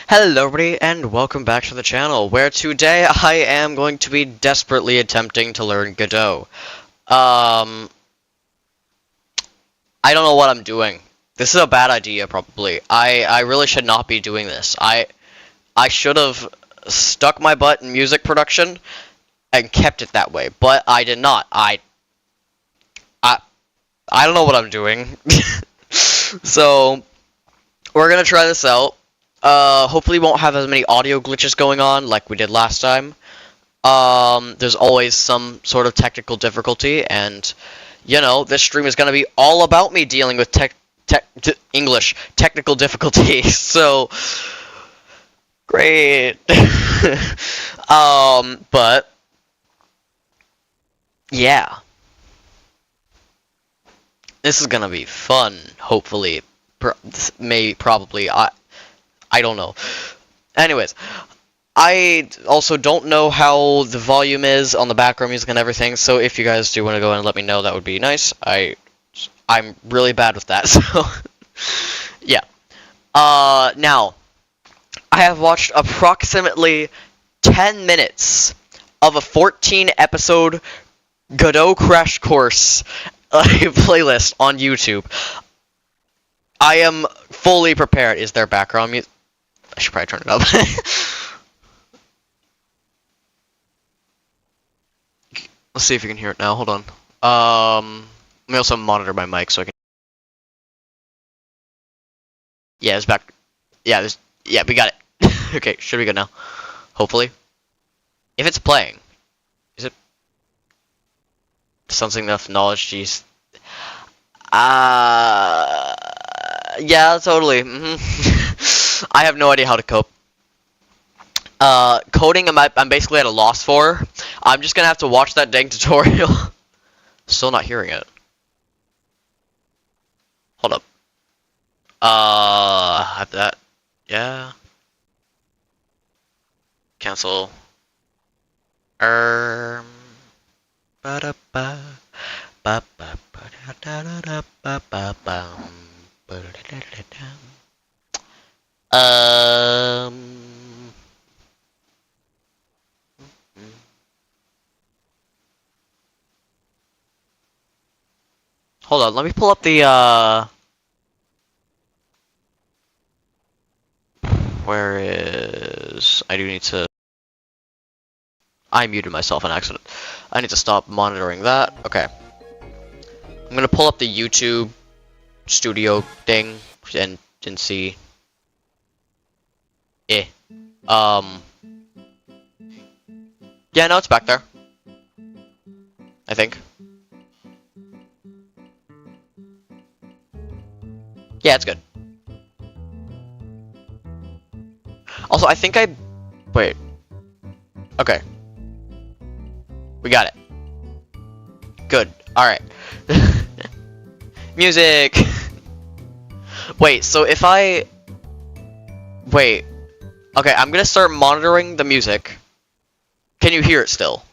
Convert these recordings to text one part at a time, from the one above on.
Hello everybody and welcome back to the channel, where today I am going to be desperately attempting to learn Godot. I don't know what I'm doing. This is a bad idea, probably. I really should not be doing this. I should have stuck my butt in music production and kept it that way, but I did not. I don't know what I'm doing. So, we're gonna try this out. Hopefully we won't have as many audio glitches going on like we did last time. There's always some sort of technical difficulty, and, you know, this stream is gonna be all about me dealing with technical difficulties, so, great. But, yeah. This is gonna be fun, hopefully. Probably. I don't know. Anyways, I also don't know how the volume is on the background music and everything, so if you guys do want to go and let me know, that would be nice. I'm really bad with that, so yeah. Now, I have watched approximately 10 minutes of a 14-episode Godot Crash Course playlist on YouTube. I am fully prepared. Is there background music? I should probably turn it up. Let's see if you can hear it now. Hold on. Let me also monitor my mic so I can. Yeah, it's back. Yeah, we got it. Okay, should be good now. Hopefully. If it's playing. Is it? Something enough knowledge, jeez. Yeah, totally. I have no idea how to cope. Coding, I'm basically at a loss for. I'm just gonna have to watch that dang tutorial. Still not hearing it. Hold up. Have that. Yeah. Cancel. Ba-da-ba. Hold on, let me pull up the, where is... I do need to... I muted myself on accident. I need to stop monitoring that. Okay. I'm gonna pull up the YouTube studio thing and see. Yeah, no, it's back there. I think. Yeah, it's good. Also, I think I... Wait. Okay. We got it. Good. Alright. Music! Wait, so if I... Wait. Okay, I'm gonna start monitoring the music. Can you hear it still?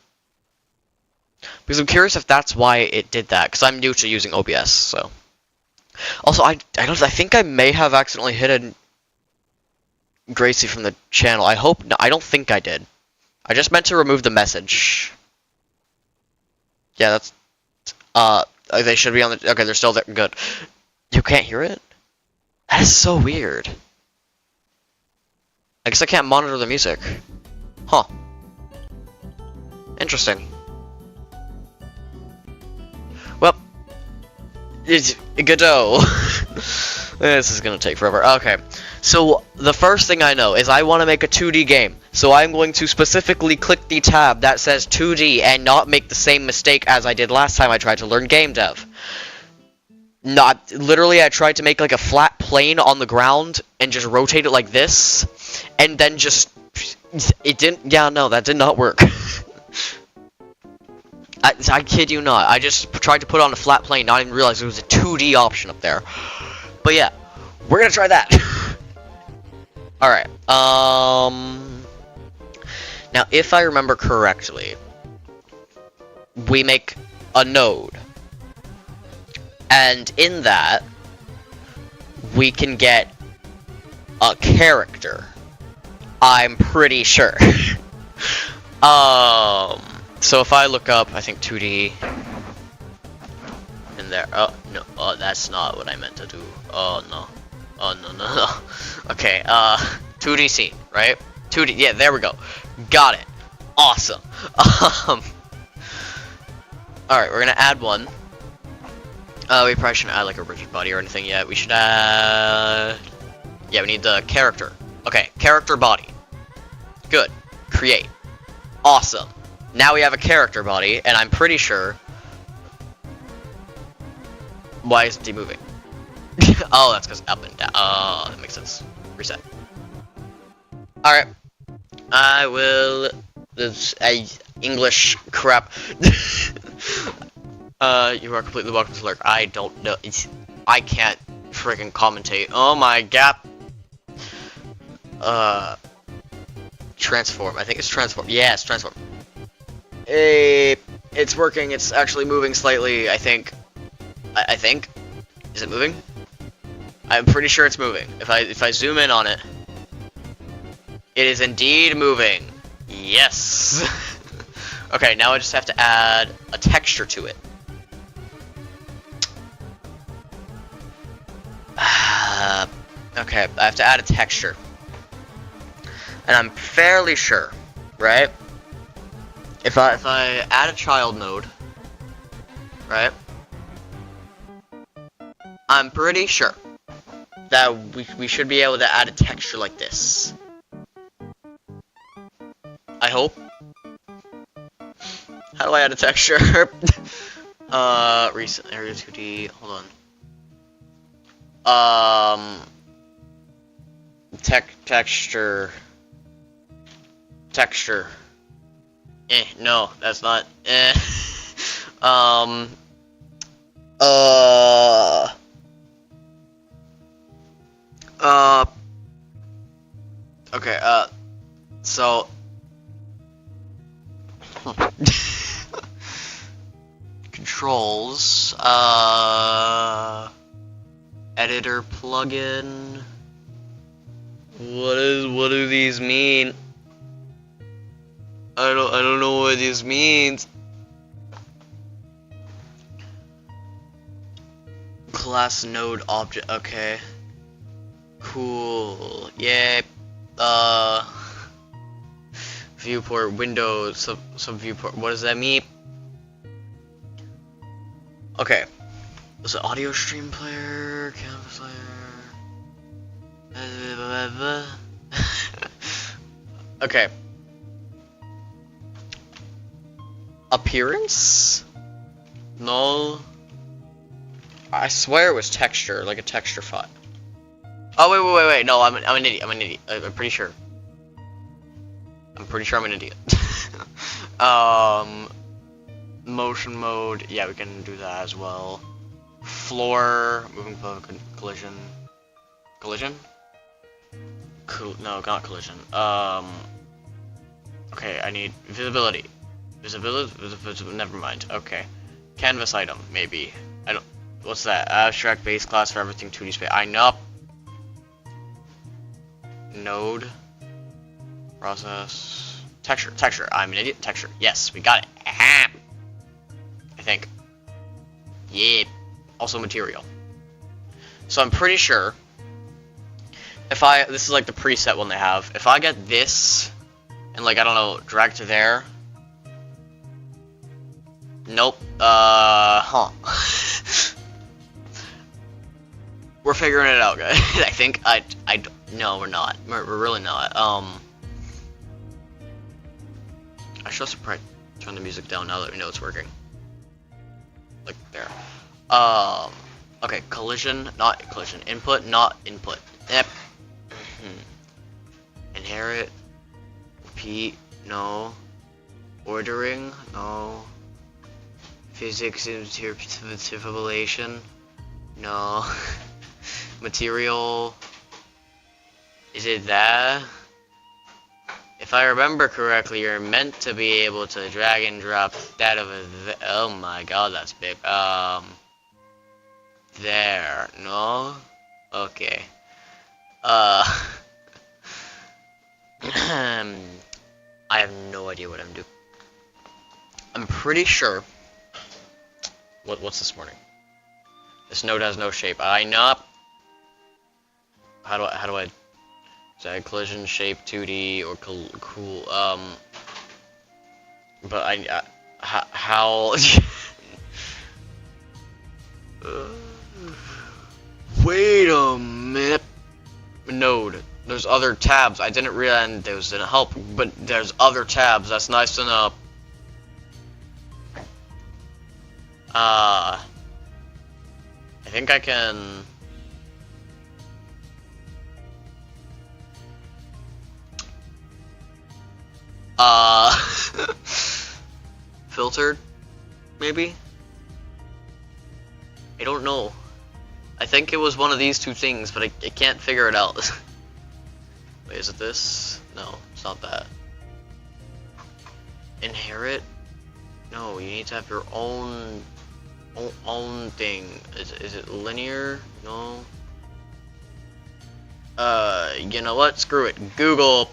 Because I'm curious if that's why it did that, because I'm new to using OBS, so... Also, I think I may have accidentally hidden Gracie from the channel. I hope... No, I don't think I did. I just meant to remove the message. Yeah, that's... they should be on the... Okay, they're still there. Good. You can't hear it? That is so weird. I guess I can't monitor the music. Huh. Interesting. Well, it's Godot. This is gonna take forever. Okay. So, the first thing I know is I want to make a 2D game. So I'm going to specifically click the tab that says 2D and not make the same mistake as I did last time I tried to learn game dev. Literally, I tried to make like a flat plane on the ground and just rotate it like this. And then just... It didn't... Yeah, no, that did not work. I kid you not. I just tried to put on a flat plane, not even realize there was a 2D option up there. But yeah, we're gonna try that. Alright, now if I remember correctly, we make a node. And in that, we can get a character. I'm pretty sure. So if I look up, I think 2D in there. Oh no, oh that's not what I meant to do. Oh no, oh no. Okay, 2D scene, right? 2D, yeah, there we go. Got it. Awesome. All right, we're gonna add one. We probably shouldn't add like a rigid body or anything yet. We should add. Yeah, we need the character. Okay, character body. Good. Create. Awesome. Now we have a character body, and I'm pretty sure. Why isn't he moving? Oh, that's because up and down. Oh, that makes sense. Reset. Alright. I will. This English crap. You are completely welcome to lurk. I don't know. I can't freaking commentate. Oh my gap. Transform. I think it's transform. Yeah, it's transform. Hey, it's working. It's actually moving slightly. I think. I think. Is it moving? I'm pretty sure it's moving. If I zoom in on it, it is indeed moving. Yes. Okay, now I just have to add a texture to it. Okay, I have to add a texture. And I'm fairly sure, right? If I add a child node, right? I'm pretty sure that we should be able to add a texture like this. I hope. How do I add a texture? Recent area 2D. Hold on. Texture. No, that's not. Okay, so. Controls, editor plugin. What do these mean? I don't know what this means. Class node object. Okay. Cool. Yeah. Viewport window sub viewport. What does that mean? Okay. So audio stream player, canvas layer. Okay. Appearance? No. I swear it was texture, like a texture file. Oh wait. No, I'm an idiot. I'm pretty sure. I'm pretty sure I'm an idiot. Motion mode. Yeah, we can do that as well. Floor, moving collision. Collision? No, not collision. Okay, I need visibility. Visibility? Never mind. Okay. Canvas item, maybe. I don't. What's that? Abstract base class for everything 2D space. I know. Node. Process. Texture. I'm an idiot. Texture. Yes, we got it. Aha! I think. Yeah. Also material. So I'm pretty sure. This is like the preset one they have. If I get this, and like, I don't know, drag to there. Nope. We're figuring it out, guys. I think no, we're not. We're really not. I should also probably turn the music down now that we know it's working. Like there. Okay, collision, not collision. Input, not input. Yep. Inherit. Repeat, no. Ordering, no. Physics interpolation, no. Material. Is it that? If I remember correctly, you're meant to be able to drag and drop that over there. Oh my god, that's big. There. No? Okay. I have no idea what I'm doing. I'm pretty sure. What's this morning? This node has no shape. I know. How do I? Is that collision shape 2D or cool? But how? Wait a minute. Node. There's other tabs. I didn't realize those didn't help, but there's other tabs. That's nice to know. I think I can. Filtered, maybe? I don't know. I think it was one of these two things, but I can't figure it out. Wait, is it this? No, it's not that. Inherit? No, you need to have your own thing. Is it linear? No. You know what? Screw it. Google.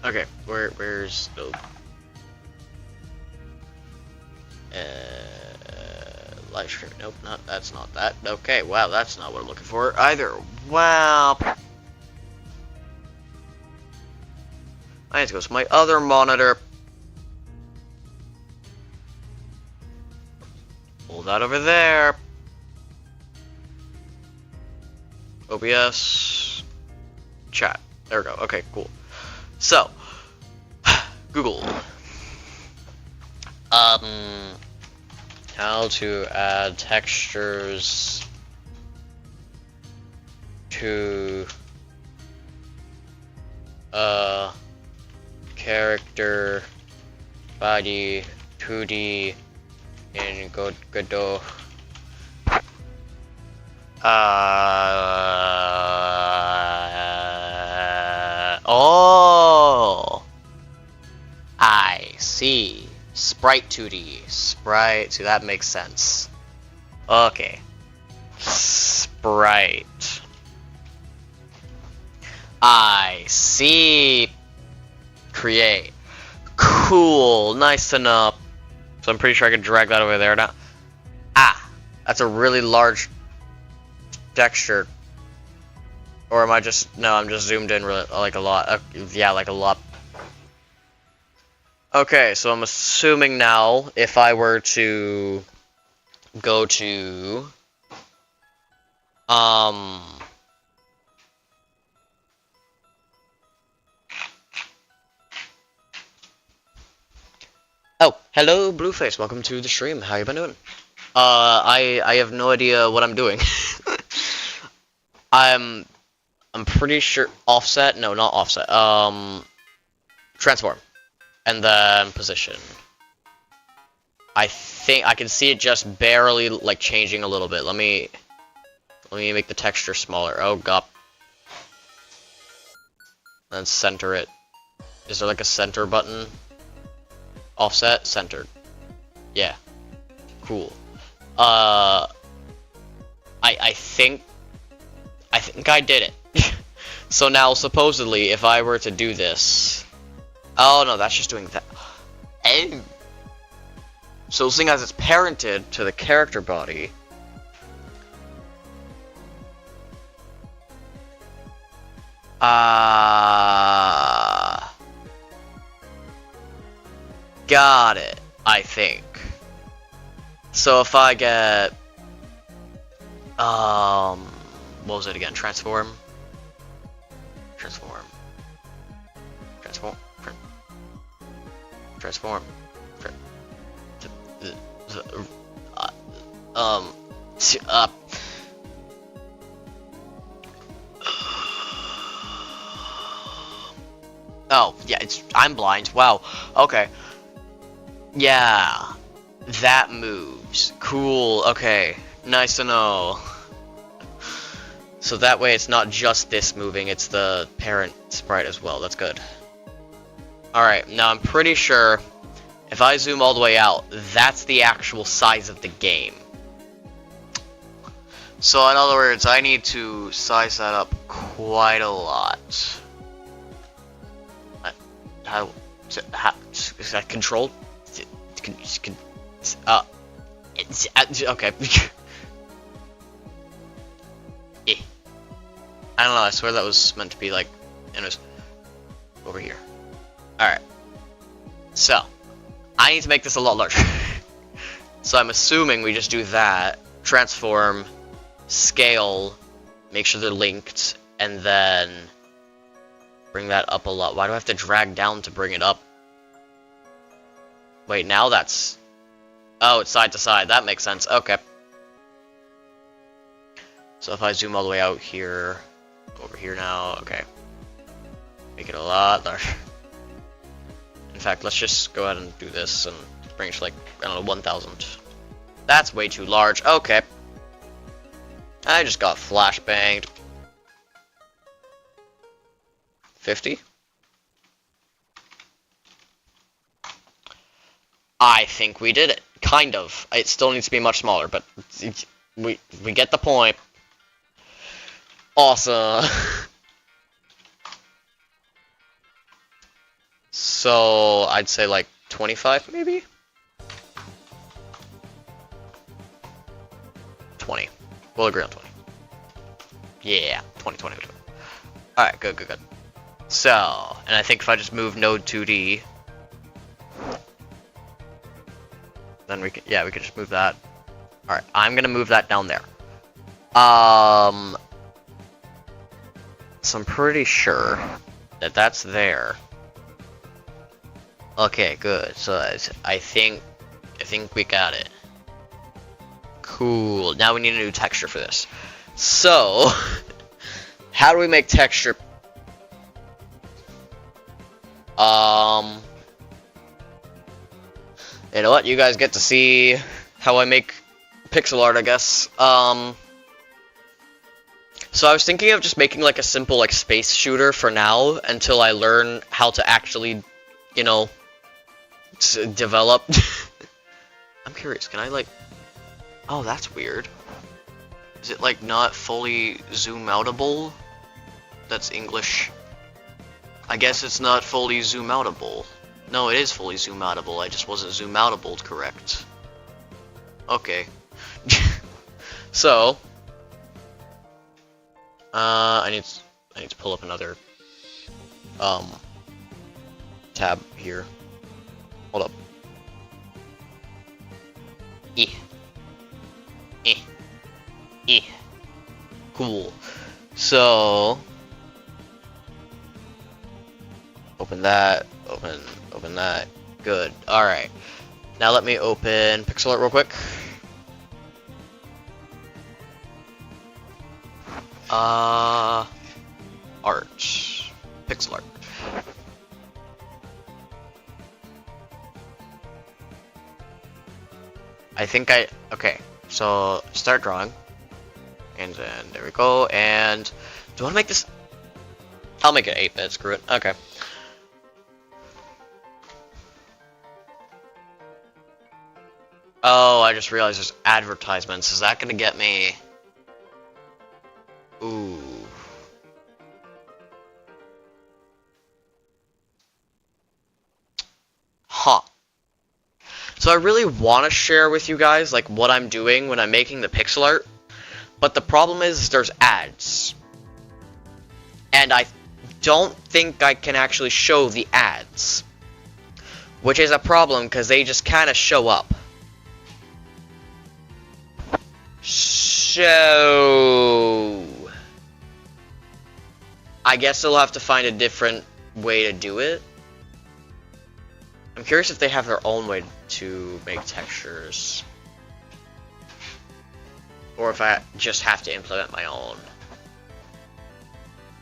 Okay, where's the live stream? Nope, that's not that. Okay, wow, that's not what I'm looking for either. Wow. I need to go to my other monitor. Pull that over there. OBS. Chat. There we go. Okay, cool. So, Google. How to add textures to character body 2D in Godot. Oh, I see. Sprite 2D. Sprite. See, that makes sense. Okay. Sprite. I see. Create. Cool. Nice to know. So I'm pretty sure I can drag that over there now. Ah, that's a really large texture. Or am I just... No, I'm just zoomed in really, like a lot. Yeah, like a lot. Okay, so I'm assuming now, if I were to go to... Oh, hello, Blueface. Welcome to the stream. How you been doing? I have no idea what I'm doing. I'm pretty sure offset. No, not offset. Transform, and then position. I think I can see it just barely like changing a little bit. Let me make the texture smaller. Oh god. Then center it. Is there like a center button? Offset, centered. Yeah. Cool. I think I did it. So now supposedly if I were to do this. Oh no, that's just doing that. Oh. So seeing as it's parented to the character body. Got it, I think. So if I get what was it again? Transform. Transform. Oh, yeah, I'm blind. Wow. Okay. Yeah. That moves. Cool. Okay. Nice to know. So that way it's not just this moving, it's the parent sprite as well. That's good. Alright, now I'm pretty sure if I zoom all the way out, that's the actual size of the game. So in other words, I need to size that up quite a lot. How is that controlled? Okay. I don't know, I swear that was meant to be like, and it was over here. Alright. So, I need to make this a lot larger. So I'm assuming we just do that, transform, scale, make sure they're linked, and then bring that up a lot. Why do I have to drag down to bring it up? Wait, now that's... Oh, it's side to side. That makes sense. Okay. So if I zoom all the way out here, over here now, okay. Make it a lot larger. In fact, let's just go ahead and do this and bring it to like, I don't know, 1000. That's way too large. Okay. I just got flashbanged. 50? I think we did it. Kind of. It still needs to be much smaller, but we get the point. Awesome. So, I'd say like 25 maybe? 20. We'll agree on 20. Yeah, 20. Alright, good. So, and I think if I just move node 2D, then we can just move that. Alright, I'm gonna move that down there. So I'm pretty sure that that's there. Okay, good. So I think we got it. Cool. Now we need a new texture for this. So, how do we make texture? You know what? You guys get to see how I make pixel art, I guess. So I was thinking of just making like a simple like space shooter for now until I learn how to actually, you know, develop. I'm curious, can I like... Oh, that's weird. Is it like not fully zoom outable? That's English. I guess it's not fully zoom outable. No, it is fully zoom outable. I just wasn't zoom outable correct. Okay. So, I need to pull up another tab here. Hold up. Cool. So, open that, open that. Good. Alright. Now let me open pixel art real quick. Art. Pixel art. I think okay, so start drawing. And then there we go, and do I want to make this? I'll make it 8-bit, screw it. Okay. Oh, I just realized there's advertisements. Is that gonna get me? Ooh. Huh. So I really want to share with you guys like what I'm doing when I'm making the pixel art, but the problem is there's ads. And I don't think I can actually show the ads, which is a problem because they just kind of show up. So I guess they'll have to find a different way to do it. I'm curious if they have their own way to make textures, or if I just have to implement my own.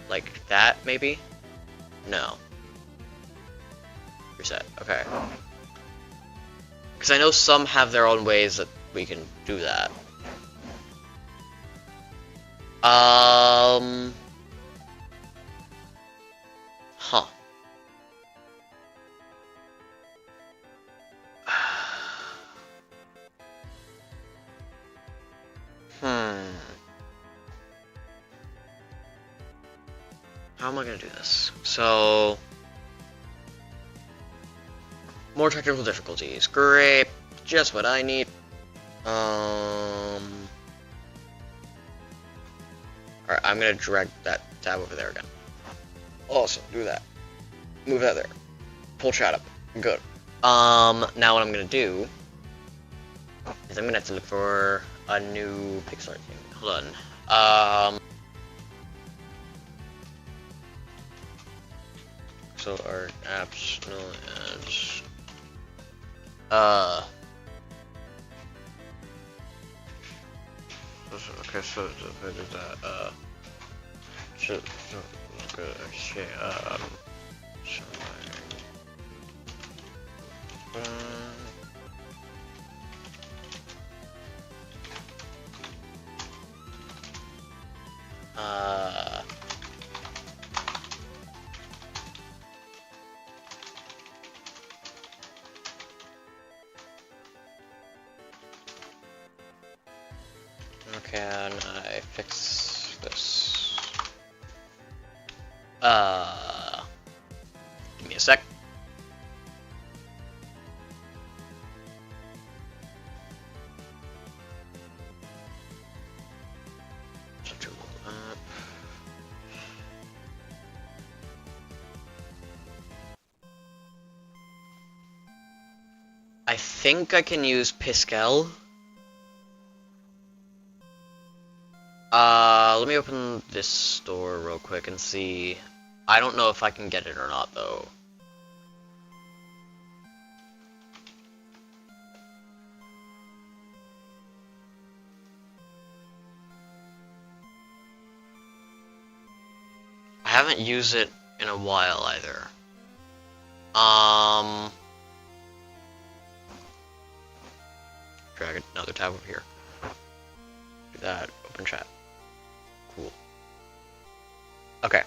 Like that, maybe? No. Reset. Okay. Because I know some have their own ways that we can do that. Huh. how am I gonna do this? So, more technical difficulties. Great, just what I need. Alright, I'm gonna drag that tab over there again. Awesome, do that. Move that there. Pull chat up. Good. Now what I'm gonna do is I'm gonna have to look for a new pixel art thing. Hold on. So art apps, no ads. Okay, so that, so good, okay, so, can I fix this? Give me a sec. I think I can use Pascal. Let me open this store real quick and see. I don't know if I can get it or not, though. I haven't used it in a while, either. Drag another tab over here. Do that, open chat. Cool. Okay,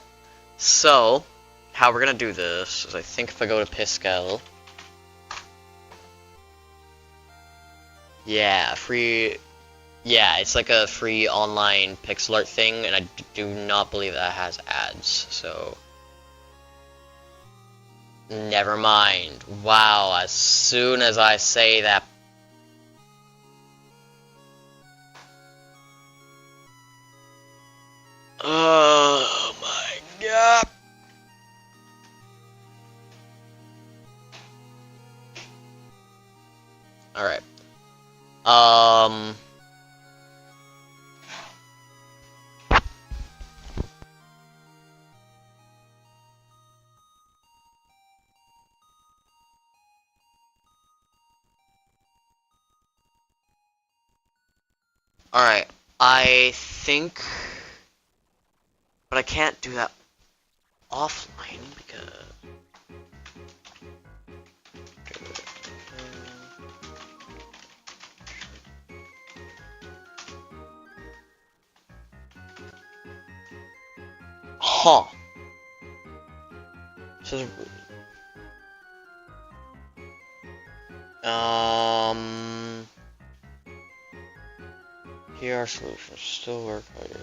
so how we're gonna do this is I think if I go to Pascal, yeah, free, yeah, it's like a free online pixel art thing, and I do not believe that has ads, so never mind. Wow, as soon as I say that, oh my god. Alright. Alright. I think, but I can't do that offline because huh. So, here are solutions. Still work on your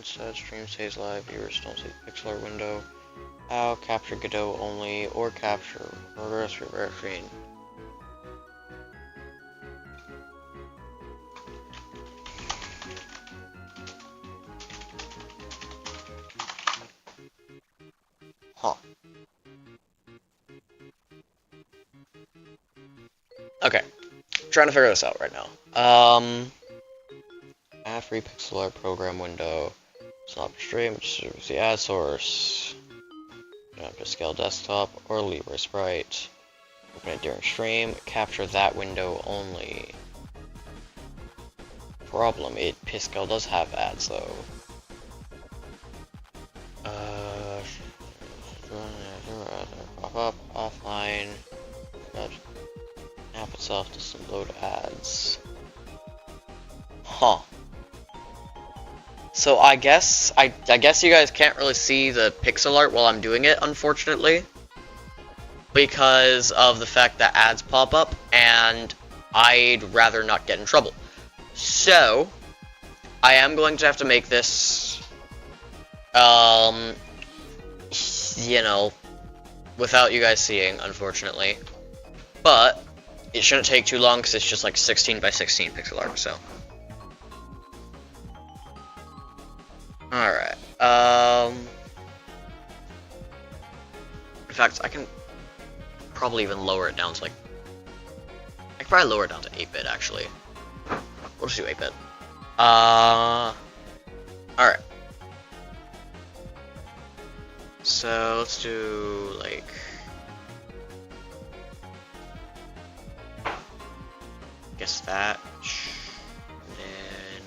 instead, stream stays live, viewers don't see the pixel art window. How capture Godot only, or capture reverse screen. Huh. Okay. Trying to figure this out right now. Add free pixel art program window. It's not stream, it serves the ad source. You don't have to scale desktop or Libre Sprite. Open it during stream. Capture that window only. Problem, Pascal does have ads though. Pop up offline. App itself doesn't load ads. Huh. So I guess you guys can't really see the pixel art while I'm doing it, unfortunately, because of the fact that ads pop up, and I'd rather not get in trouble. So I am going to have to make this, you know, without you guys seeing, unfortunately. But it shouldn't take too long because it's just like 16 by 16 pixel art, so. Alright, in fact, I can probably even lower it down to like, I can probably lower it down to 8-bit actually. We'll just do 8-bit. Alright. So let's do like, guess that. And then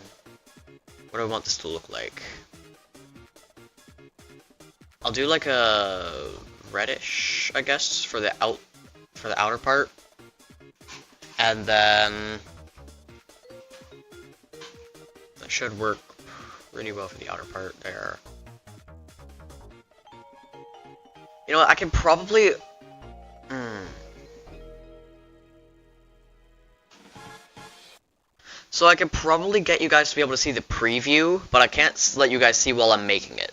what do I want this to look like? I'll do like a reddish, I guess, for the outer part. And then that should work pretty well for the outer part there. You know what, I can probably... So I could probably get you guys to be able to see the preview, but I can't let you guys see while I'm making it.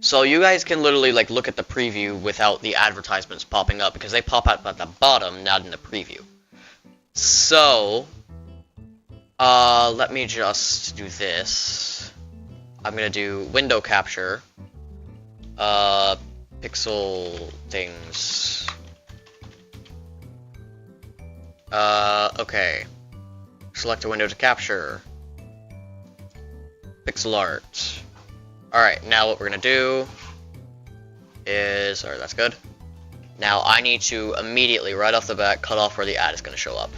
So you guys can literally like look at the preview without the advertisements popping up, because they pop up at the bottom, not in the preview. So, let me just do this. I'm gonna do window capture. Pixel things. Okay. Select a window to capture. Pixel art. Alright, now what we're gonna do is... Alright, that's good. Now I need to immediately, right off the bat, cut off where the ad is gonna show up.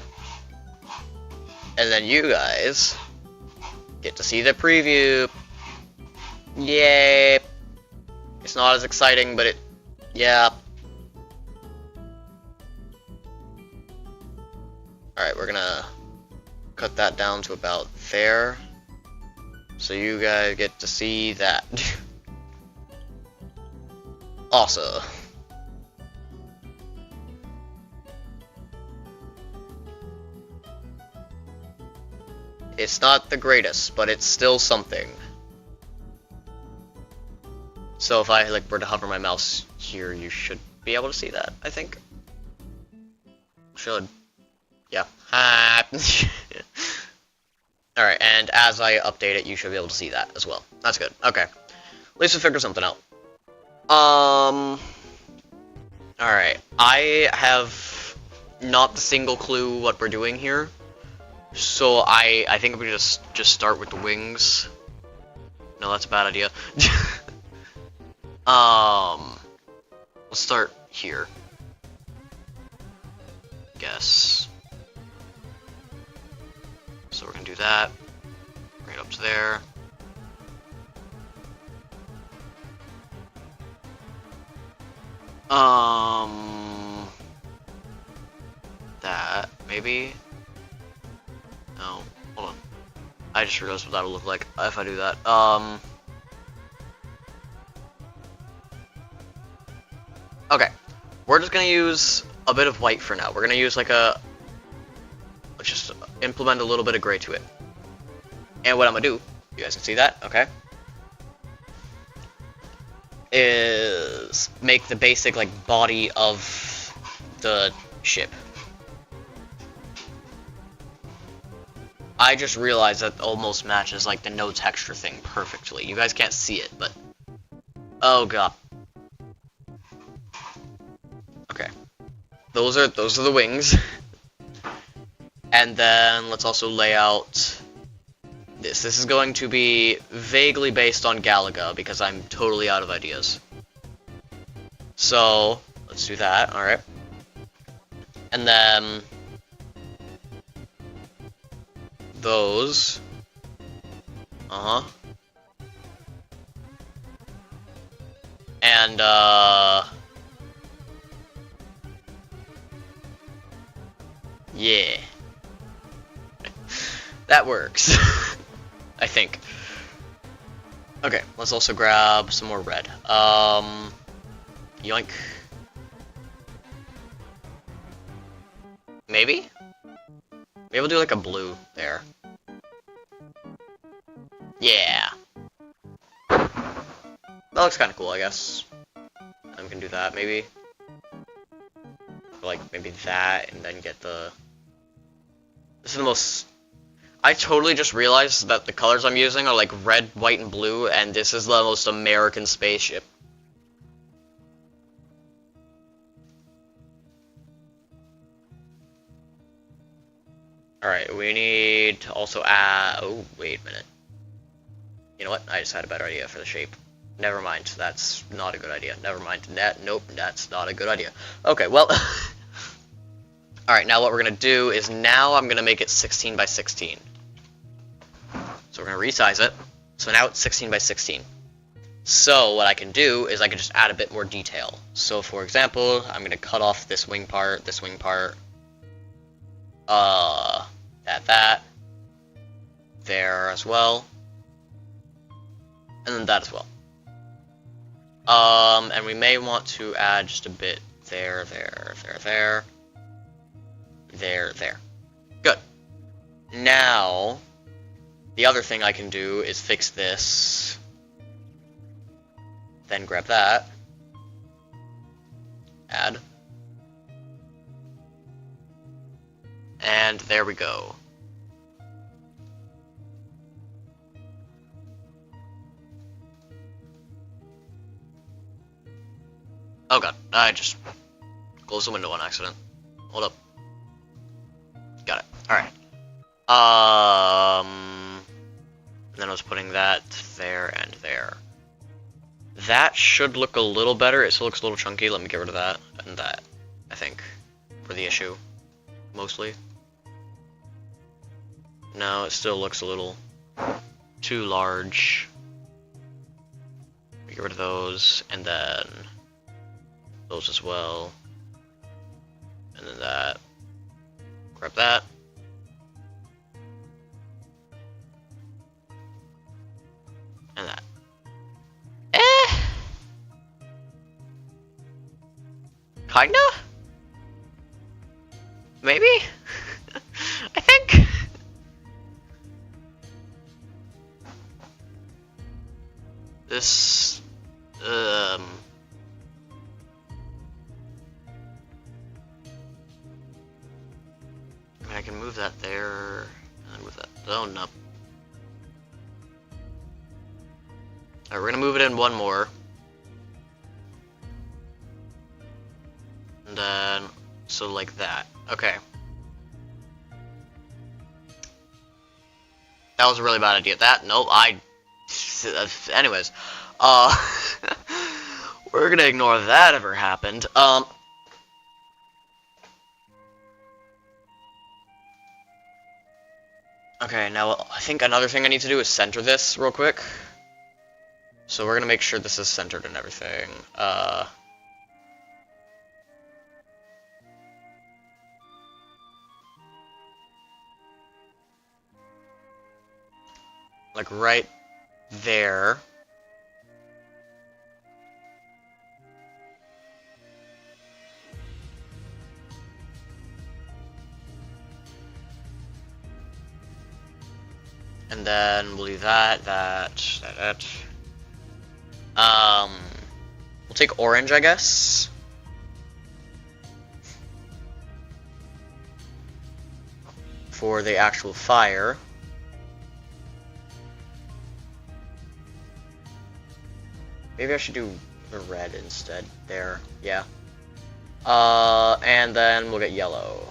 And then you guys get to see the preview. Yay! It's not as exciting, but it... yeah. Alright, we're gonna cut that down to about there. So you guys get to see that. Awesome. It's not the greatest, but it's still something. So if I like were to hover my mouse here, you should be able to see that, I think. Should. Yeah. Alright, and as I update it, you should be able to see that as well. That's good. Okay. At least we figured something out. Alright. I have not the single clue what we're doing here. So I think I'm gonna just start with the wings. No, that's a bad idea. Let's start here. Guess. So we're gonna do that. Bring it up to there. That maybe. No, hold on. I just realized what that would look like if I do that. Okay, we're just gonna use a bit of white for now. We're gonna use like a... let's just implement a little bit of gray to it. And what I'm gonna do, you guys can see that, okay? Is make the basic like body of the ship. I just realized that almost matches like the no texture thing perfectly. You guys can't see it, but oh god. Okay. Those are the wings. And then let's also lay out this. This is going to be vaguely based on Galaga because I'm totally out of ideas. So let's do that. All right. And then those. And yeah. That works. I think. Okay, let's also grab some more red. Yoink. Maybe? Maybe we'll do like a blue there. Yeah. That looks kind of cool, I guess. And we can do that, maybe. Like, maybe that, and then get the... This is the most... I totally just realized that the colors I'm using are like red, white, and blue, and this is the most American spaceship. Alright, we need to also add... Oh, wait a minute. You know what? I just had a better idea for the shape. Never mind. That's not a good idea. Never mind. Nope, that's not a good idea. Okay, well... Alright, now what we're going to do is now I'm going to make it 16 by 16. So we're going to resize it. So now it's 16 by 16. So what I can do is I can just add a bit more detail. So for example, I'm going to cut off this wing part, add that, there as well, and then that as well. And we may want to add just a bit there. Good. Now, the other thing I can do is fix this, then grab that, add, and there we go. Oh god, I just closed the window on accident. Hold up. Got it. Alright. And then I was putting that there and there. That should look a little better. It still looks a little chunky. Let me get rid of that and that, I think, for the issue, mostly. No, it still looks a little too large. Get rid of those, and then those as well. And then that. Grab that. And that. Kinda? Maybe? I think? This... I mean, I can move that there, and then move that... Oh, no. Alright, we're gonna move it in one more. And then, so like that. Okay. That was a really bad idea. Nope, anyways. We're gonna ignore that ever happened. Okay, now I think another thing I need to do is center this real quick. So we're gonna make sure this is centered and everything. Like right there. And then we'll do that. We'll take orange, I guess. For the actual fire. Maybe I should do the red instead. There, yeah. And then we'll get yellow.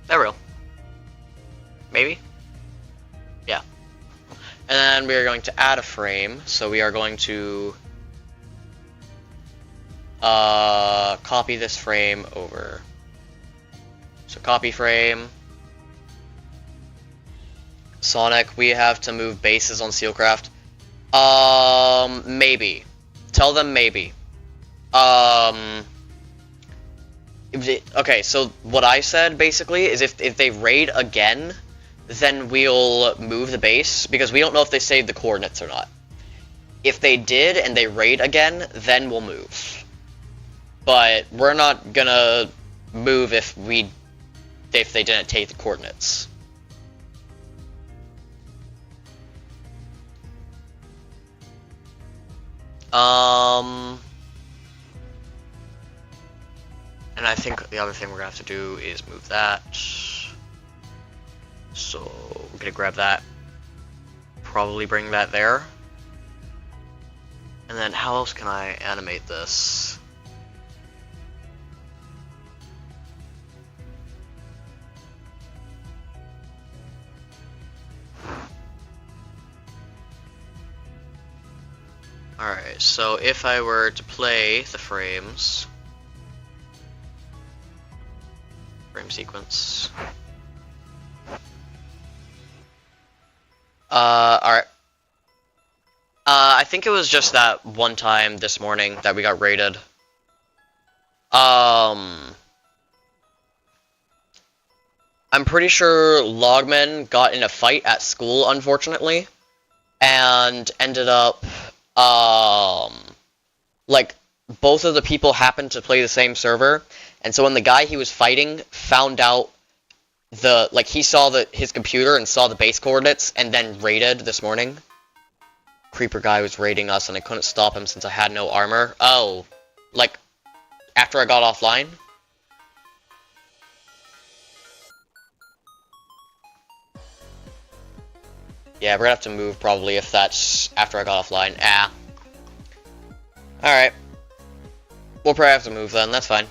There we go. Maybe? Yeah. And then we are going to add a frame, so we are going to copy this frame over. So copy frame. Sonic, we have to move bases on Steelcraft. Maybe. Tell them maybe. Um, okay, so what I said, basically, is if they raid again, then we'll move the base, because we don't know if they saved the coordinates or not. If they did, and they raid again, then we'll move. But we're not gonna move if they didn't take the coordinates. And I think the other thing we're gonna have to do is move that. So we're gonna grab that. Probably bring that there. And then how else can I animate this? Alright, so if I were to play the frames, frame sequence. Alright. I think it was just that one time this morning that we got raided. I'm pretty sure Logman got in a fight at school, unfortunately, and ended up, like, both of the people happened to play the same server, and so when the guy he was fighting found out he saw his computer and saw the base coordinates, and then raided this morning. Creeper guy was raiding us, and I couldn't stop him since I had no armor. Oh, like, after I got offline? Yeah, we're gonna have to move, probably, if that's after I got offline. Ah. Alright. We'll probably have to move then, that's fine.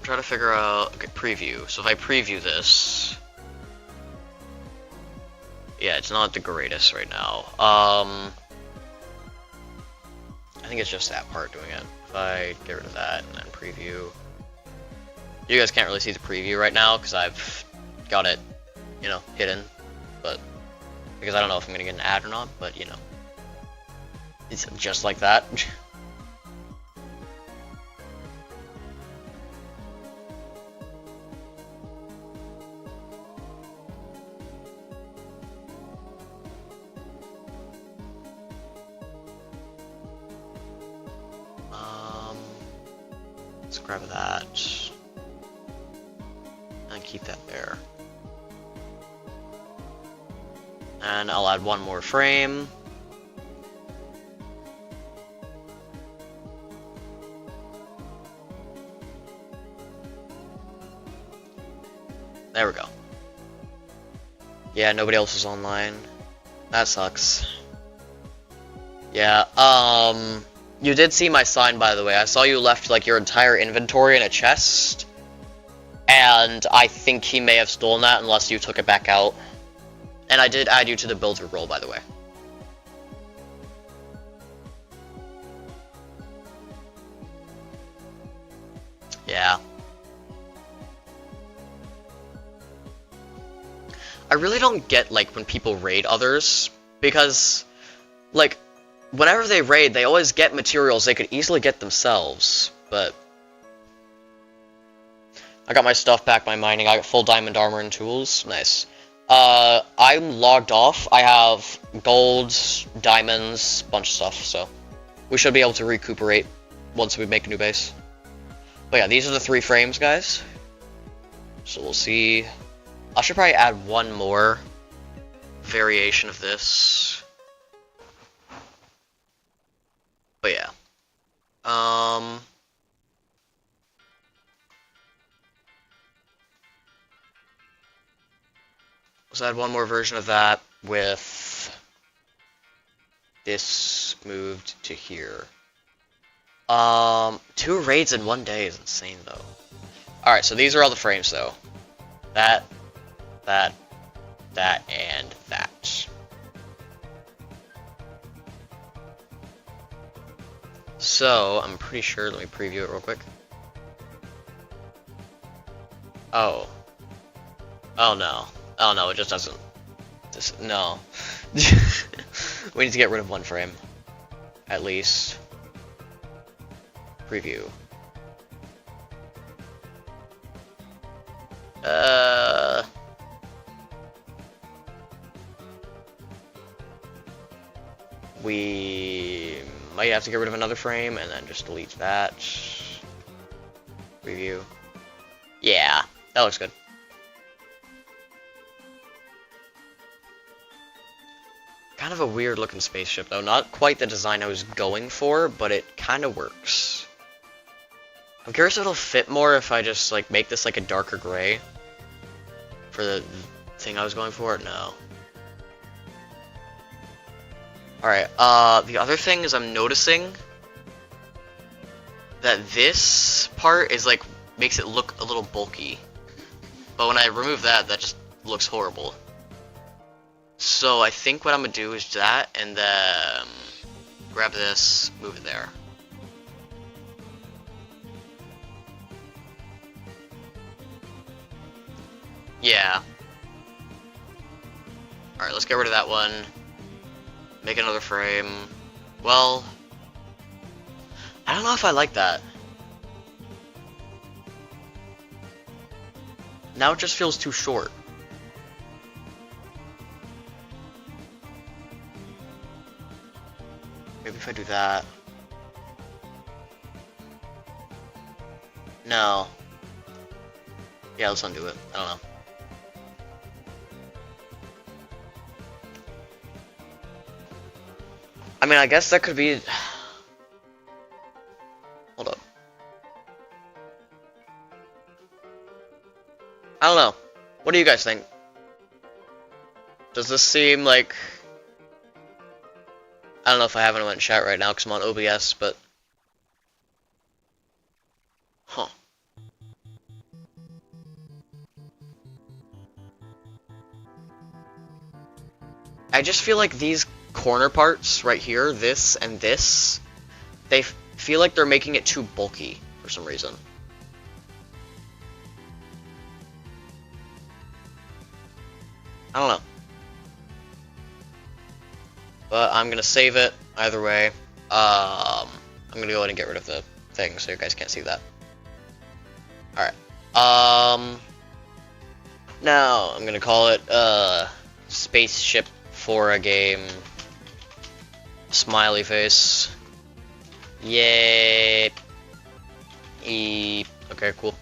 Try to figure out, okay, preview. So if I preview this, yeah, it's not the greatest right now. I think it's just that part doing it. If I get rid of that and then preview, you guys can't really see the preview right now because I've got it, you know, hidden, but because I don't know if I'm gonna get an ad or not, but you know, it's just like that. Let's grab that and keep that there. And I'll add one more frame. There we go. Yeah, nobody else is online. That sucks. Yeah, you did see my sign, by the way. I saw you left, like, your entire inventory in a chest. And I think he may have stolen that unless you took it back out. And I did add you to the builder role, by the way. Yeah. I really don't get, like, when people raid others, because, like, whenever they raid, they always get materials they could easily get themselves, but I got my stuff back, my mining, I got full diamond armor and tools, nice. I'm logged off, I have gold, diamonds, bunch of stuff, so we should be able to recuperate once we make a new base. But yeah, these are the 3 frames, guys, so we'll see. I should probably add one more variation of this. But yeah. Let's add one more version of that with this moved to here. 2 raids in one day is insane, though. Alright, so these are all the frames, though. That, and that. So, I'm pretty sure, let me preview it real quick. Oh. Oh no. Oh no, it just doesn't. No. We need to get rid of one frame. At least. Preview. We might have to get rid of another frame and then just delete that. Preview. Yeah, that looks good. Kind of a weird looking spaceship though. Not quite the design I was going for, but it kind of works. I'm curious if it'll fit more if I just like make this like a darker gray. For the thing I was going for? No. Alright, the other thing is I'm noticing that this part is like, makes it look a little bulky. But when I remove that, that just looks horrible. So I think what I'm gonna do is that, and then grab this, move it there. Yeah. Alright, let's get rid of that one. Make another frame. Well, I don't know if I like that. Now it just feels too short. Maybe if I do that. No. Yeah, let's undo it. I don't know. I mean, I guess that could be... Hold up. I don't know. What do you guys think? Does this seem like... I don't know if I have anyone in chat right now because I'm on OBS, but... Huh. I just feel like these corner parts right here, this and this, they feel like they're making it too bulky for some reason. I don't know. But I'm gonna save it either way. I'm gonna go ahead and get rid of the thing so you guys can't see that. Alright. Now I'm gonna call it Spaceship for a Game. Smiley face. Yay. Okay, cool.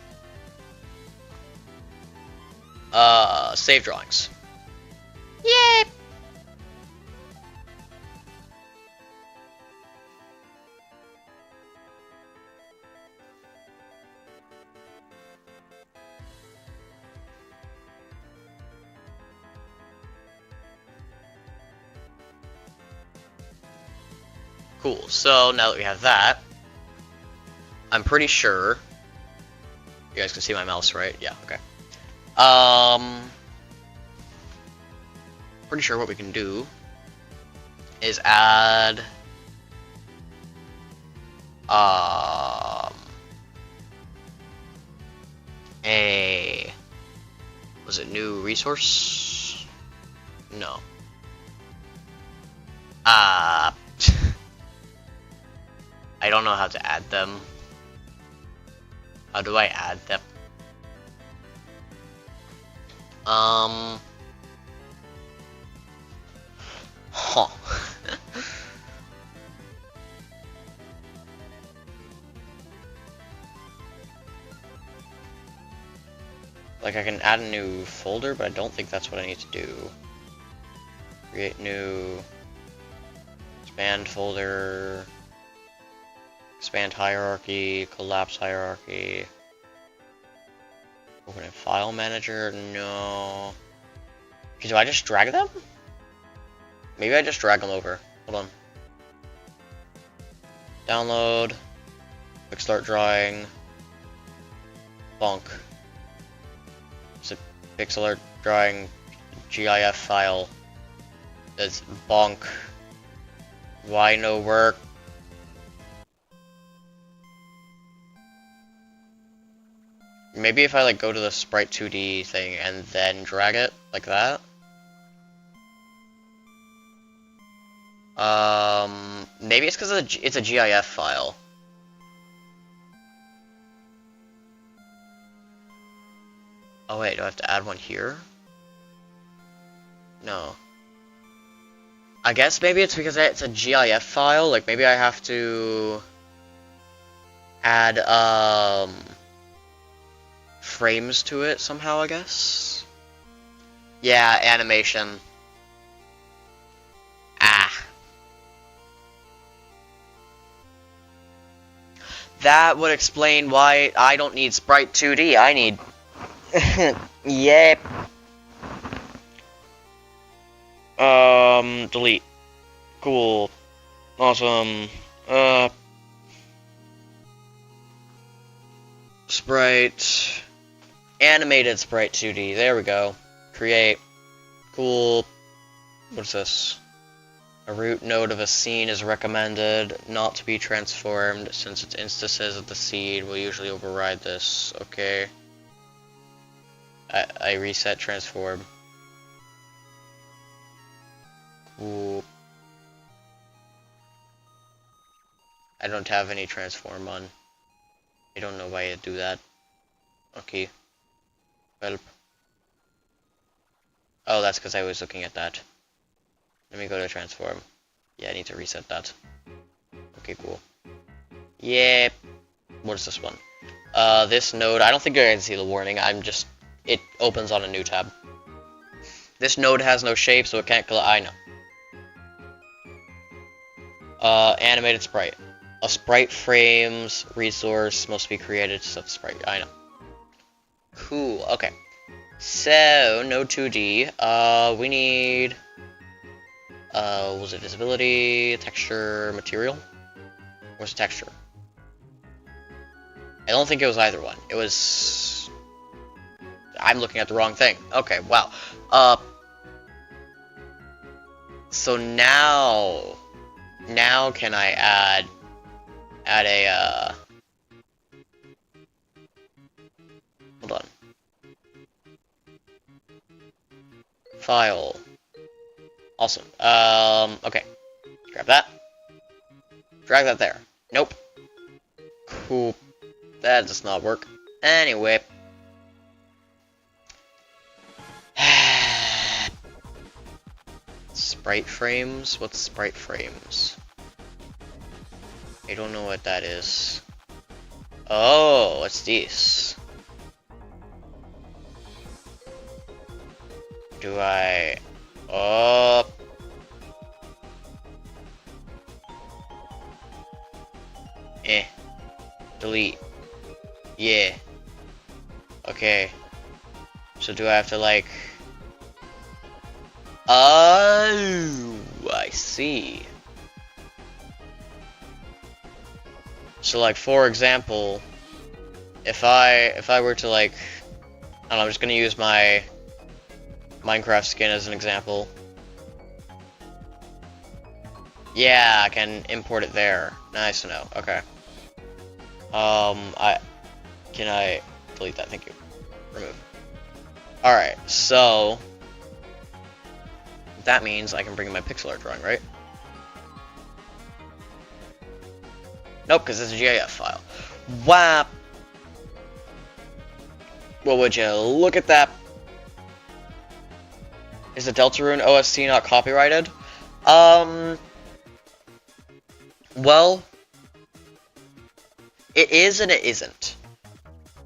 Save drawings. Yay. Cool, so now that we have that, I'm pretty sure, you guys can see my mouse, right? Yeah, okay. Pretty sure what we can do is add, was it new resource? No. I don't know how to add them. How do I add them? Huh. Like I can add a new folder, but I don't think that's what I need to do. Create new, expand folder, expand hierarchy, collapse hierarchy, open a file manager, no. Okay, do I just drag them? Maybe I just drag them over. Hold on. Download, quick start drawing, bonk. It's a pixel art drawing GIF file. It's bonk. Why no work? maybe if I like go to the sprite 2D thing and then drag it like that. Maybe it's because it's a GIF file. Oh wait, do I have to add one here? No. I guess maybe it's because it's a GIF file, like maybe I have to add, frames to it somehow, I guess? Yeah, animation. Ah. That would explain why I don't need Sprite 2D, I need... Yep. Delete. Cool. Awesome. Sprite. Animated Sprite 2D. There we go. Create. Cool. What's this? A root node of a scene is recommended not to be transformed since its instances of the seed will usually override this. Okay. I reset transform. Cool. I don't have any transform on. I don't know why I do that. Okay. Help. Oh, that's because I was looking at that. Let me go to transform. Yeah, I need to reset that. Okay, cool. Yep. What's this one? This node, I don't think you guys see the warning. It opens on a new tab. This node has no shape, so it can't collect. I know. Animated sprite. A sprite frames resource must be created to sprite. I know. Cool. Okay. So no 2D. We need. Was it visibility, texture, material? Where's texture? I don't think it was either one. It was. I'm looking at the wrong thing. Okay. Wow. So now can I add a, hold on. File. Awesome. Okay. Grab that. Drag that there. Nope. Cool. That does not work. Anyway. Sprite frames? What's sprite frames? I don't know what that is. Oh, what's this? Do I... Oh... Delete. Yeah. Okay. So do I have to like... Oh, I see. So like for example, if I were to like, I don't know, I'm just gonna use my Minecraft skin as an example. Yeah, I can import it there. Nice to know. Okay. Can I delete that? Thank you. Remove. All right. So that means I can bring in my pixel art drawing, right? Nope, because it's a GIF file. Wow. Well, would you look at that? Is the Deltarune OST not copyrighted? Well, it is and it isn't.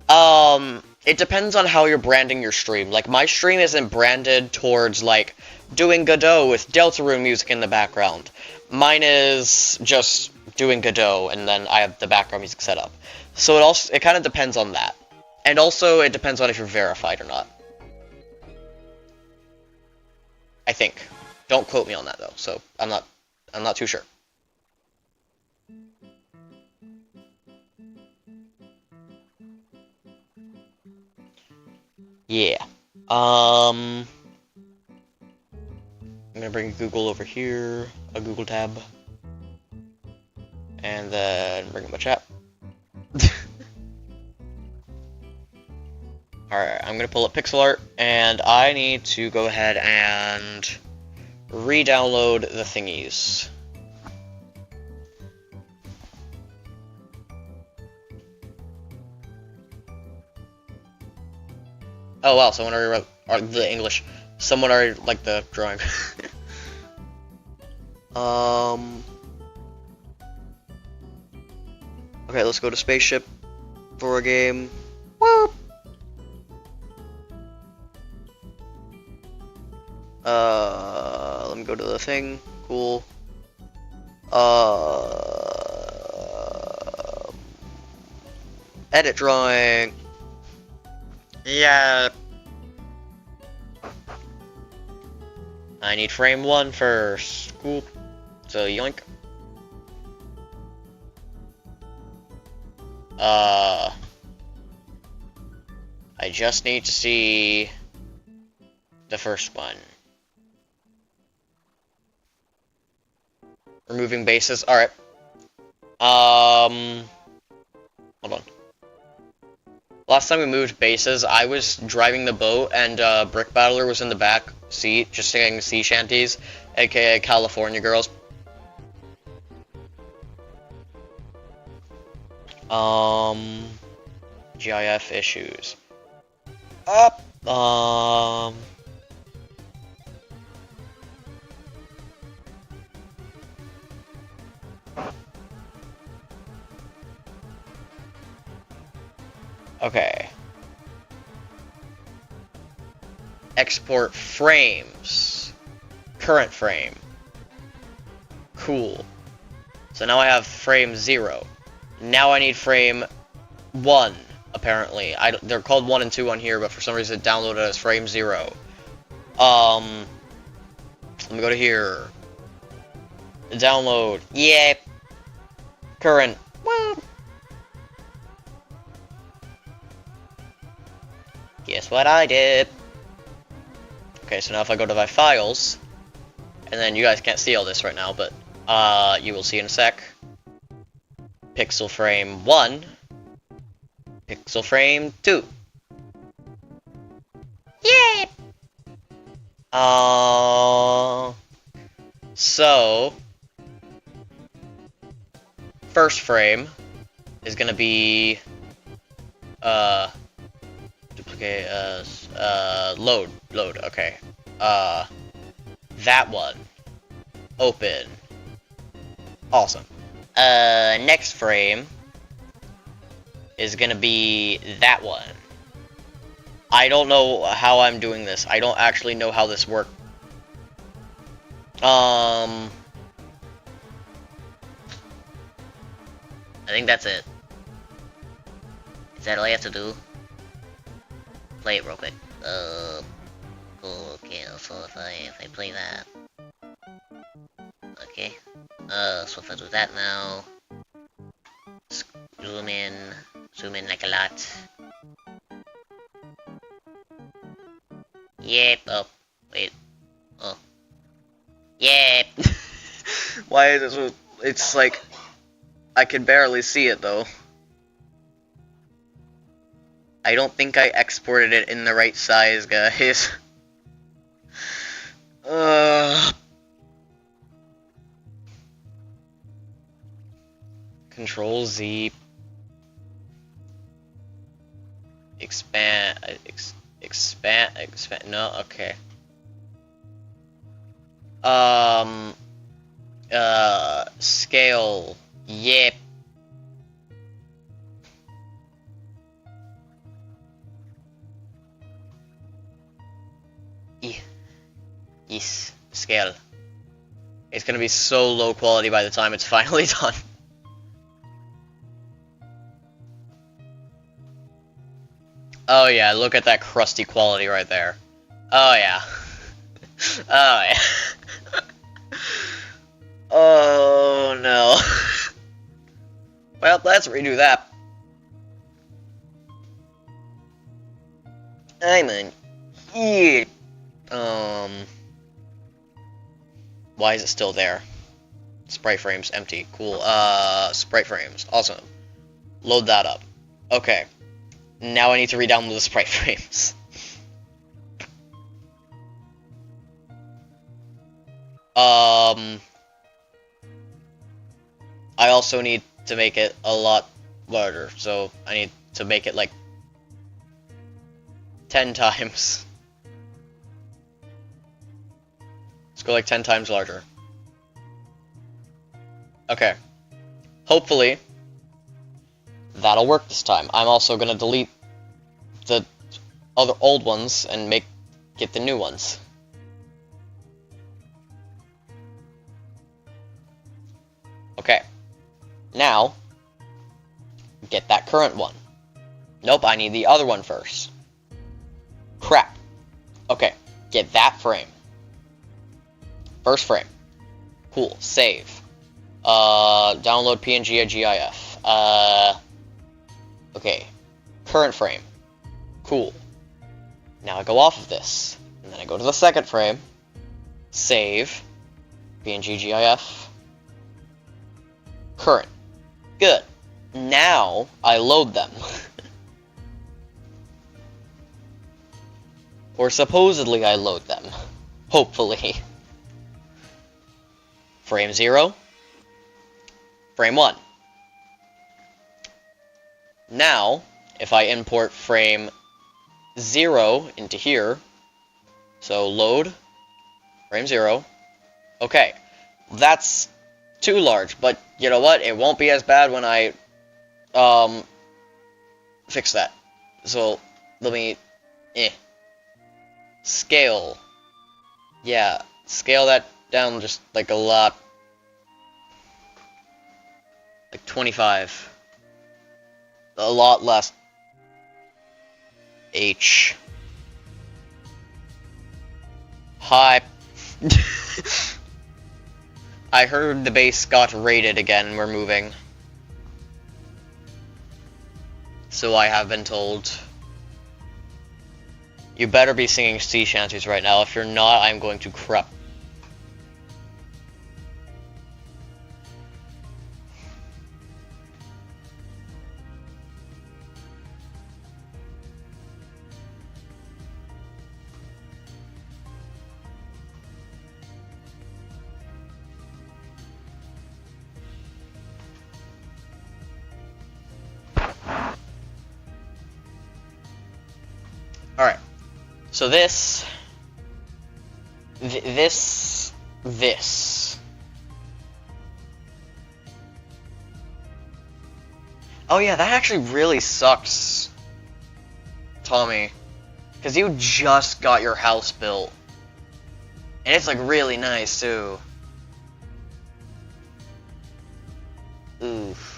It depends on how you're branding your stream. Like, my stream isn't branded towards, like, doing Godot with Deltarune music in the background. Mine is just doing Godot, and then I have the background music set up. So it kind of depends on that. And also, it depends on if you're verified or not. I think. Don't quote me on that, though, so I'm not too sure. Yeah. I'm gonna bring Google over here, a Google tab, and then bring up a chat. Alright, I'm gonna pull up pixel art, and I need to go ahead and re-download the thingies. Oh wow, someone already wrote the English. Someone already liked the drawing. Okay, let's go to spaceship for a game. Whoop. Let me go to the thing. Cool. Edit drawing. Yeah. I need frame 1 first. Cool. So yoink. I just need to see the first one. Removing bases. Alright. Hold on. Last time we moved bases, I was driving the boat, and Brick Battler was in the back seat, just singing sea shanties, aka California Girls. GIF issues. Up. Okay. Export frames. Current frame. Cool. So now I have frame 0. Now I need frame 1, apparently. They're called 1 and 2 on here, but for some reason it downloaded as frame 0. Let me go to here. Download. Yep. Current. Well. Guess what I did? Okay, so now if I go to my files, and then you guys can't see all this right now, but you will see in a sec. Pixel frame 1, pixel frame 2. Yay! So first frame is gonna be duplicate load, okay. That one. Open. Awesome. Next frame is gonna be that one. I don't know how I'm doing this. I don't actually know how this works. I think that's it. Is that all you have to do? Play it real quick. Cool, okay, so if I play that. Okay. So if I do that now. Zoom in like a lot. Yep, oh, wait. Oh. Yep. Why is it so, it's like, I can barely see it though. I don't think I exported it in the right size, guys. Control Z. Expand. No, okay. Scale. Yep. Yes, scale. It's gonna be so low quality by the time it's finally done. Oh yeah, look at that crusty quality right there. Oh yeah. Oh yeah. Oh no. Well, let's redo that. I'm an idiot. Why is it still there? Sprite frames empty. Cool. Sprite frames. Awesome. Load that up. Okay. Now I need to re-download the sprite frames. I also need to make it a lot larger, so I need to make it like 10 times. Let's go like 10 times larger. Okay. Hopefully, that'll work this time. I'm also gonna delete the other old ones and get the new ones. Okay. Now, get that current one. Nope, I need the other one first. Crap. Okay, get that frame. First frame. Cool, save. Download PNG or GIF. Okay. Current frame. Cool. Now I go off of this. And then I go to the second frame. Save. PNG GIF. Current. Good. Now I load them. Or supposedly I load them. Hopefully. Frame 0. Frame 1. Now, if I import frame 0 into here, so load, frame 0, okay, that's too large, but you know what, it won't be as bad when I, fix that. So, let me, scale, yeah, scale that down just, like, a lot, like 25. A lot less. H. Hi. I heard the base got raided again. We're moving. So I have been told. You better be singing sea shanties right now. If you're not, I'm going to crap. Alright, so this. Oh yeah, that actually really sucks, Tommy. Because you just got your house built. And it's like really nice too. Oof.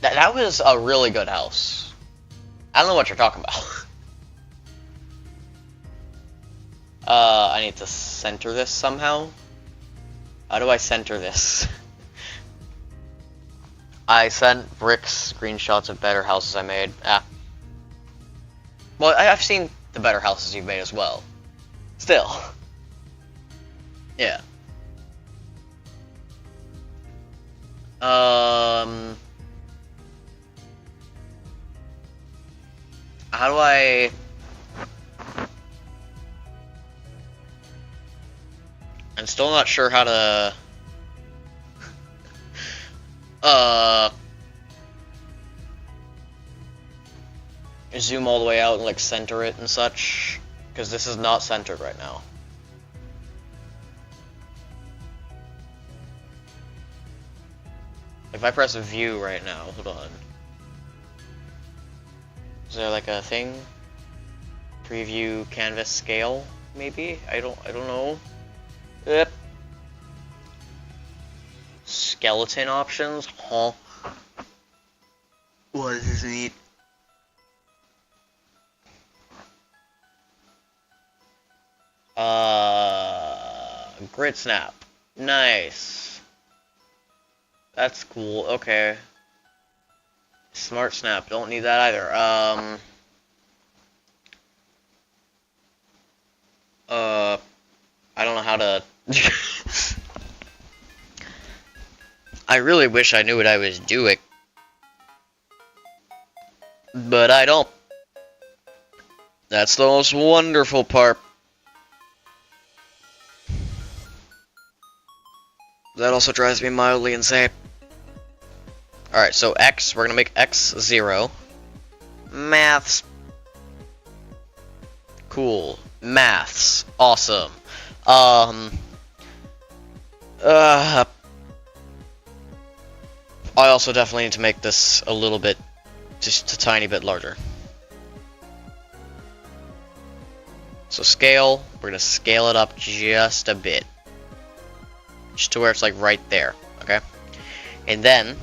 That was a really good house. I don't know what you're talking about. I need to center this somehow. How do I center this? I sent Rick's screenshots of better houses I made. Well, I've seen the better houses you've made as well. Still. Yeah. How do I... I'm still not sure how to... zoom all the way out and, like, center it and such. Because this is not centered right now. If I press view right now, hold on. Is there like a thing? Preview canvas scale, maybe? I don't know. Yep. Skeleton options? Huh? What does this mean? Grid snap. Nice. That's cool. Okay. Smart snap. Don't need that either. I don't know how to I really wish I knew what I was doing. But I don't. That's the most wonderful part. That also drives me mildly insane. Alright, so x, we're gonna make x 0. Maths. Cool. Maths. Awesome. I also definitely need to make this a little bit, just a tiny bit larger. So scale, we're gonna scale it up just a bit. Just to where it's like right there, okay? And then,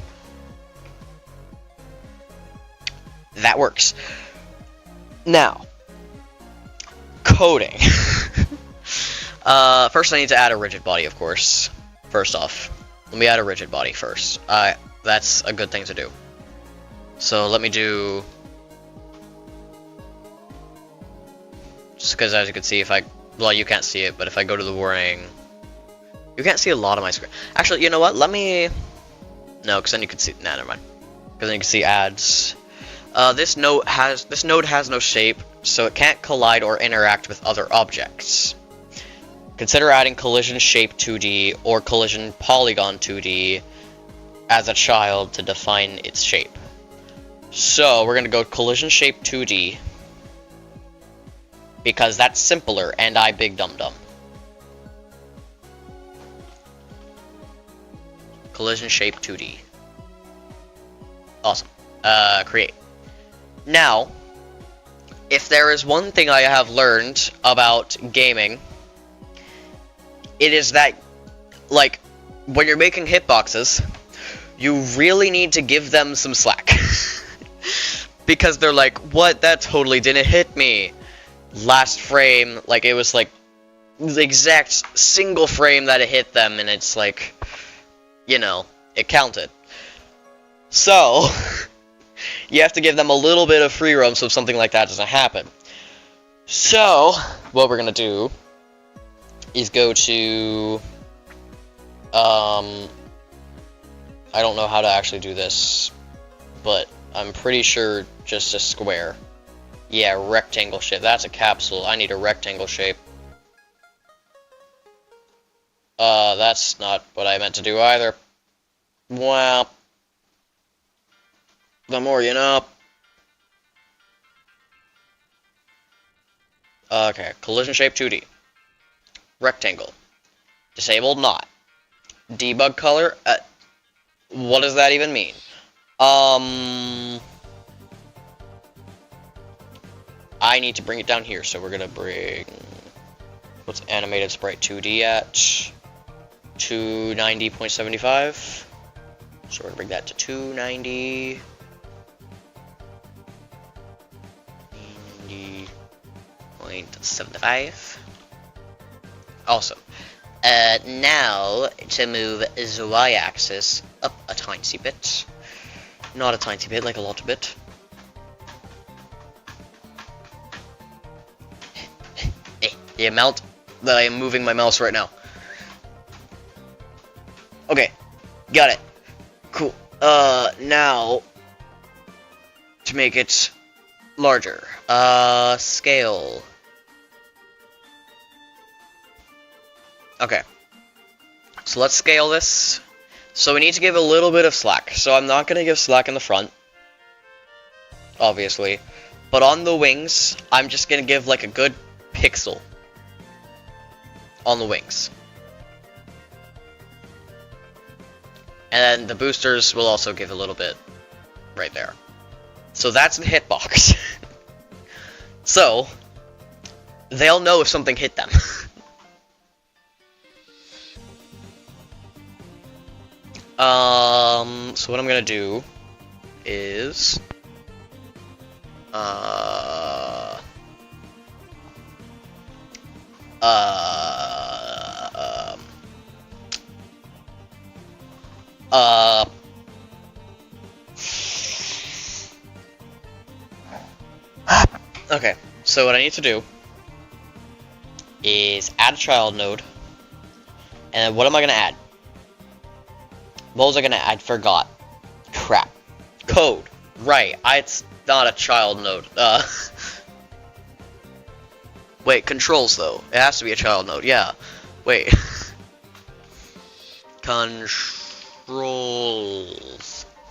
that works. Now, coding. First I need to add a rigid body, of course. First off, let me add a rigid body first. That's a good thing to do. So let me do, just because as you can see, if I, well, you can't see it, but if I go to the warning, you can't see a lot of my screen. Actually, you know what? Let me, no, because then you can see, nah, never mind. Because then you can see ads. This node has no shape, so it can't collide or interact with other objects. Consider adding collision shape 2D or collision polygon 2D as a child to define its shape. So we're gonna go collision shape 2D because that's simpler, and I big dum dum. Collision shape 2D. Awesome. Create. Now, if there is one thing I have learned about gaming, it is that, like, when you're making hitboxes, you really need to give them some slack. Because they're like, what? That totally didn't hit me. Last frame, like, it was like the exact single frame that it hit them, and it's like, you know, it counted. So, you have to give them a little bit of free roam so something like that doesn't happen. So, what we're gonna do is go to, I don't know how to actually do this, but I'm pretty sure just a square. Yeah, rectangle shape. That's a capsule. I need a rectangle shape. That's not what I meant to do either. Well, the more you know. Okay, collision shape 2D. Rectangle. Disabled not. Debug color. What does that even mean? I need to bring it down here, so we're gonna bring, what's animated sprite 2D at? 290.75. So we're gonna bring that to 290. 90.75. Awesome. Now, to move the y-axis up a tiny bit. Not a tiny bit, like a lot of bit. The amount that I am moving my mouse right now. Okay, got it. Cool. Now, to make it larger, scale. Okay, so let's scale this. So we need to give a little bit of slack. So I'm not going to give slack in the front, obviously. But on the wings, I'm just going to give like a good pixel on the wings. And then the boosters will also give a little bit right there. So that's the hitbox. So, they'll know if something hit them. So what I'm gonna do is, okay, so what I need to do is add a child node, And what am I gonna add? What was I gonna add? I forgot. Crap. Code. Right. It's not a child node. Wait, controls though. It has to be a child node. Yeah. Wait. Controls.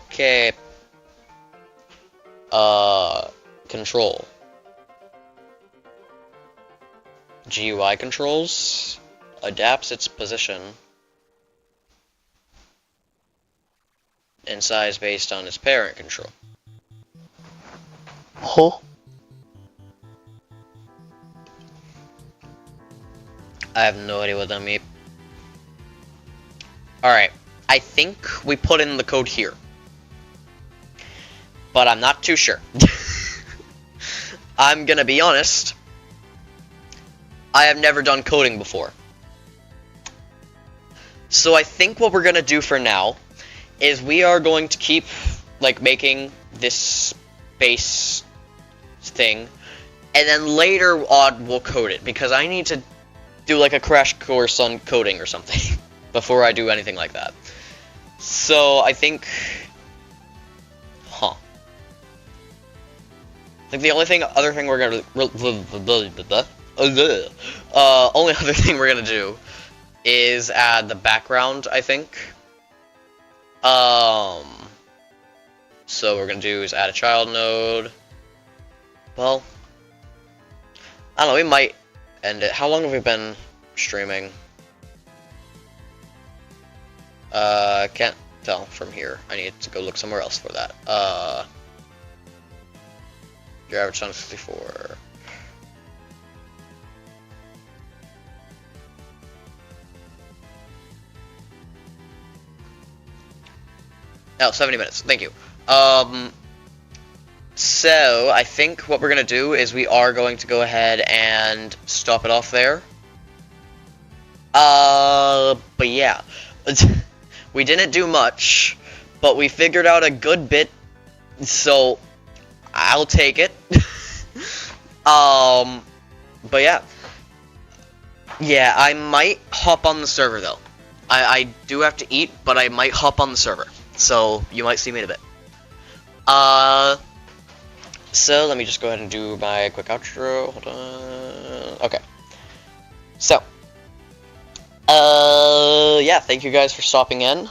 Okay. Control. GUI controls. Adapts its position and size based on its parent control. Huh? I have no idea what that means. Alright, I think we put in the code here. But I'm not too sure. I'm gonna be honest. I have never done coding before. So I think what we're gonna do for now is we are going to keep, like, making this base thing, and then later on we'll code it, because I need to do, like, a crash course on coding or something before I do anything like that. So I think... I think the only other thing we're gonna... only other thing we're gonna do is add the background, I think. So what we're gonna do is add a child node. Well, I don't know, we might end it. How long have we been streaming? Can't tell from here. I need to go look somewhere else for that. Your average time is 54. Oh, 70 minutes. Thank you. So, I think what we're going to do is we are going to go ahead and stop it off there. But yeah. We didn't do much, but we figured out a good bit, so I'll take it. But yeah. Yeah, I might hop on the server, though. I do have to eat, but I might hop on the server. So, you might see me in a bit. So, let me just go ahead and do my quick outro. Hold on. Okay. So. Yeah, thank you guys for stopping in.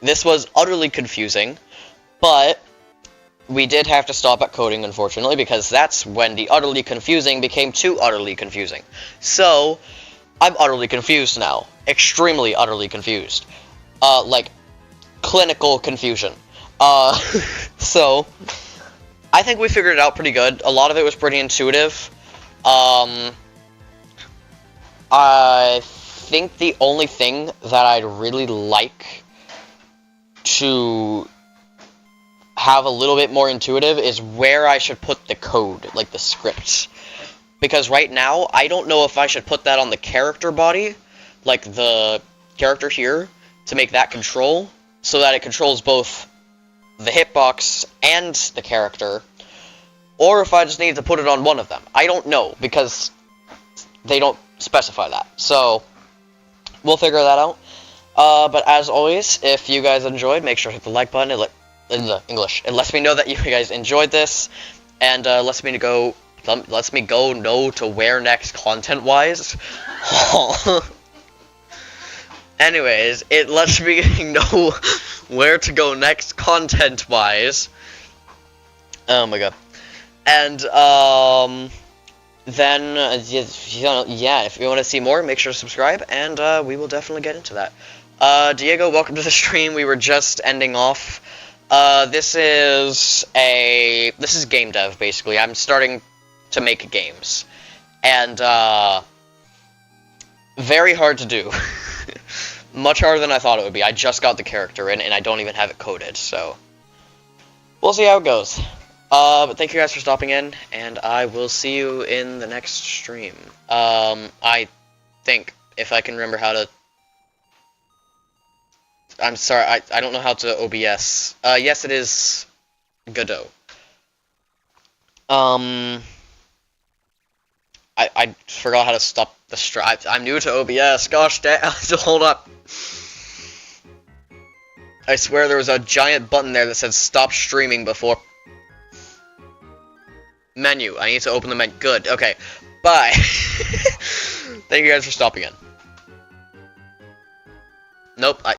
This was utterly confusing, but we did have to stop at coding, unfortunately, because that's when the utterly confusing became too utterly confusing. So, I'm utterly confused now. Extremely utterly confused. Like, clinical confusion. So, I think we figured it out pretty good. A lot of it was pretty intuitive. I think the only thing that I'd really like to have a little bit more intuitive is where I should put the code, like the script. Because right now, I don't know if I should put that on the character body, like the character here, to make that control, so that it controls both the hitbox and the character, or if I just need to put it on one of them. I don't know, because they don't specify that. So, we'll figure that out. But as always, if you guys enjoyed, make sure to hit the like button. In the English. It lets me know that you guys enjoyed this, and lets me go know to where next content-wise. Anyways, it lets me know where to go next content-wise. Oh my god. And, then, yeah, if you want to see more, make sure to subscribe, and we will definitely get into that. Diego, welcome to the stream. We were just ending off. This is game dev, basically. I'm starting to make games. And, very hard to do. Much harder than I thought it would be. I just got the character in, and I don't even have it coded, so we'll see how it goes. But thank you guys for stopping in, and I will see you in the next stream. I think, if I can remember how to... I'm sorry, I don't know how to OBS. Yes, it is Godot. I forgot how to stop The stripes. I'm new to OBS. Gosh damn. Hold up. I swear there was a giant button there that said stop streaming before. Menu. I need to open the menu. Good. Okay. Bye. Thank you guys for stopping in. Nope.